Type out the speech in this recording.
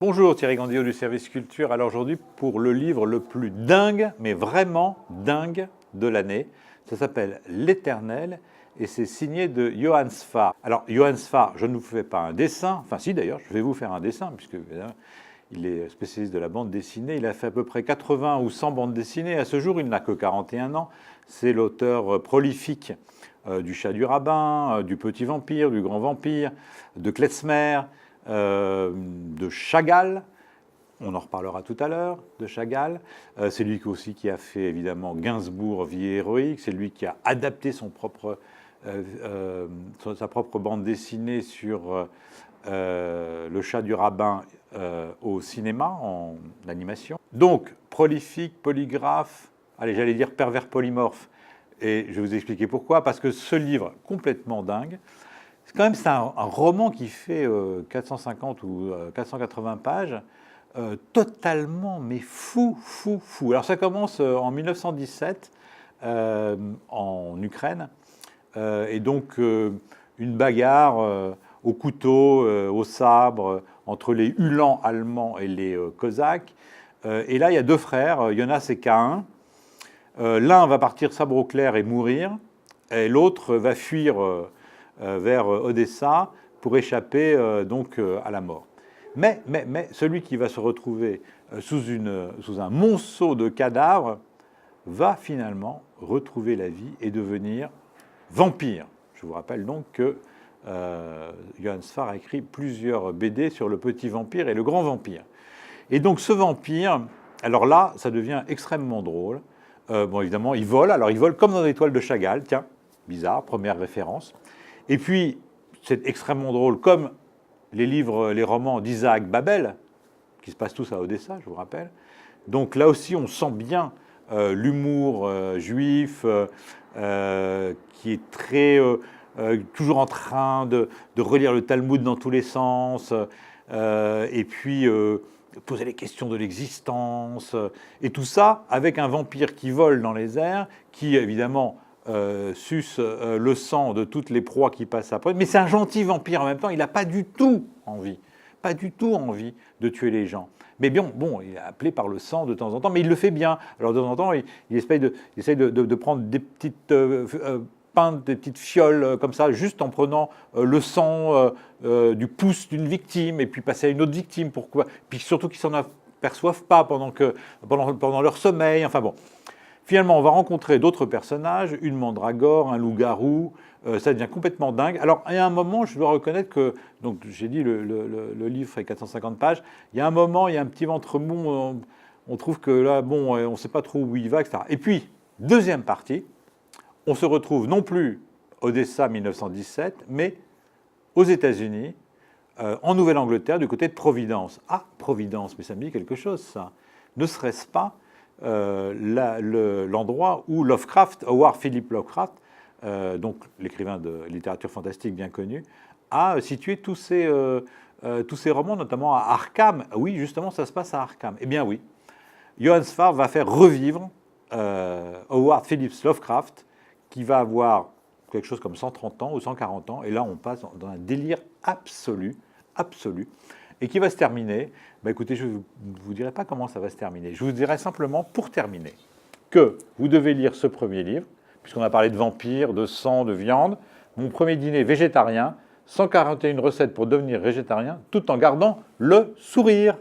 Bonjour, Thierry Gandillot du service culture. Alors aujourd'hui, pour le livre le plus dingue, mais vraiment dingue de l'année, ça s'appelle L'Éternel et c'est signé de Johann Sfar. Alors Johann Sfar, je ne vous fais pas un dessin, enfin si d'ailleurs, je vais vous faire un dessin, puisque il est spécialiste de la bande dessinée. Il a fait à peu près 80 ou 100 bandes dessinées. À ce jour, il n'a que 41 ans. C'est l'auteur prolifique du Chat du Rabbin, du Petit Vampire, du Grand Vampire, de Klezmer, de Chagall, on en reparlera tout à l'heure, de Chagall. C'est lui aussi qui a fait évidemment Gainsbourg, Vie héroïque. C'est lui qui a adapté sa propre bande dessinée sur le Chat du Rabbin au cinéma, en animation. Donc, prolifique, polygraphe, allez, j'allais dire pervers polymorphe, et je vais vous expliquer pourquoi. Parce que ce livre, complètement dingue, c'est un roman qui fait 450 ou 480 pages, totalement, mais fou. Alors ça commence en 1917 en Ukraine, et donc une bagarre au couteau, au sabre, entre les Uhlans allemands et les Cosaques. Et là, il y a deux frères, Jonas et Caïn. L'un va partir sabre au clair et mourir, et l'autre va fuir vers Odessa pour échapper donc à la mort. Mais celui qui va se retrouver sous un monceau de cadavres va finalement retrouver la vie et devenir vampire. Je vous rappelle donc que Johann Sfar a écrit plusieurs BD sur le petit vampire et le grand vampire. Et donc ce vampire, alors là, ça devient extrêmement drôle. Bon, évidemment, il vole. Alors il vole comme dans les toiles de Chagall. Tiens, bizarre, première référence. Et puis, c'est extrêmement drôle, comme les livres, les romans d'Isaac Babel, qui se passent tous à Odessa, je vous rappelle. Donc là aussi, on sent bien l'humour juif, qui est très toujours en train de relire le Talmud dans tous les sens, et puis poser les questions de l'existence, et tout ça avec un vampire qui vole dans les airs, qui évidemment suce le sang de toutes les proies qui passent après. Mais c'est un gentil vampire en même temps, il n'a pas du tout envie de tuer les gens. Mais bon, il est appelé par le sang de temps en temps, mais il le fait bien. Alors de temps en temps, il essaye de prendre des petites pintes, des petites fioles comme ça, juste en prenant le sang du pouce d'une victime, et puis passer à une autre victime. Pourquoi? Puis surtout qu'ils ne s'en aperçoivent pas pendant leur sommeil. Enfin bon. Finalement, on va rencontrer d'autres personnages, une mandragore, un loup-garou, ça devient complètement dingue. Alors, il y a un moment, je dois reconnaître que, donc j'ai dit, le livre fait 450 pages, il y a un moment, il y a un petit ventre mou, on trouve que là, bon, on ne sait pas trop où il va, etc. Et puis, deuxième partie, on se retrouve non plus Odessa 1917, mais aux États-Unis, en Nouvelle-Angleterre, du côté de Providence. Ah, Providence, mais ça me dit quelque chose, ça. Ne serait-ce pas l'endroit où Lovecraft, Howard Philip Lovecraft, donc l'écrivain de littérature fantastique bien connu, a situé tous ces romans, notamment à Arkham. Oui, justement, ça se passe à Arkham. Eh bien oui, Johann Sfar va faire revivre Howard Phillips Lovecraft, qui va avoir quelque chose comme 130 ans ou 140 ans, et là on passe dans un délire absolu, et qui va se terminer. Écoutez, je ne vous dirai pas comment ça va se terminer. Je vous dirai simplement, pour terminer, que vous devez lire ce premier livre, puisqu'on a parlé de vampires, de sang, de viande. Mon premier dîner végétarien, 141 recettes pour devenir végétarien, tout en gardant le sourire.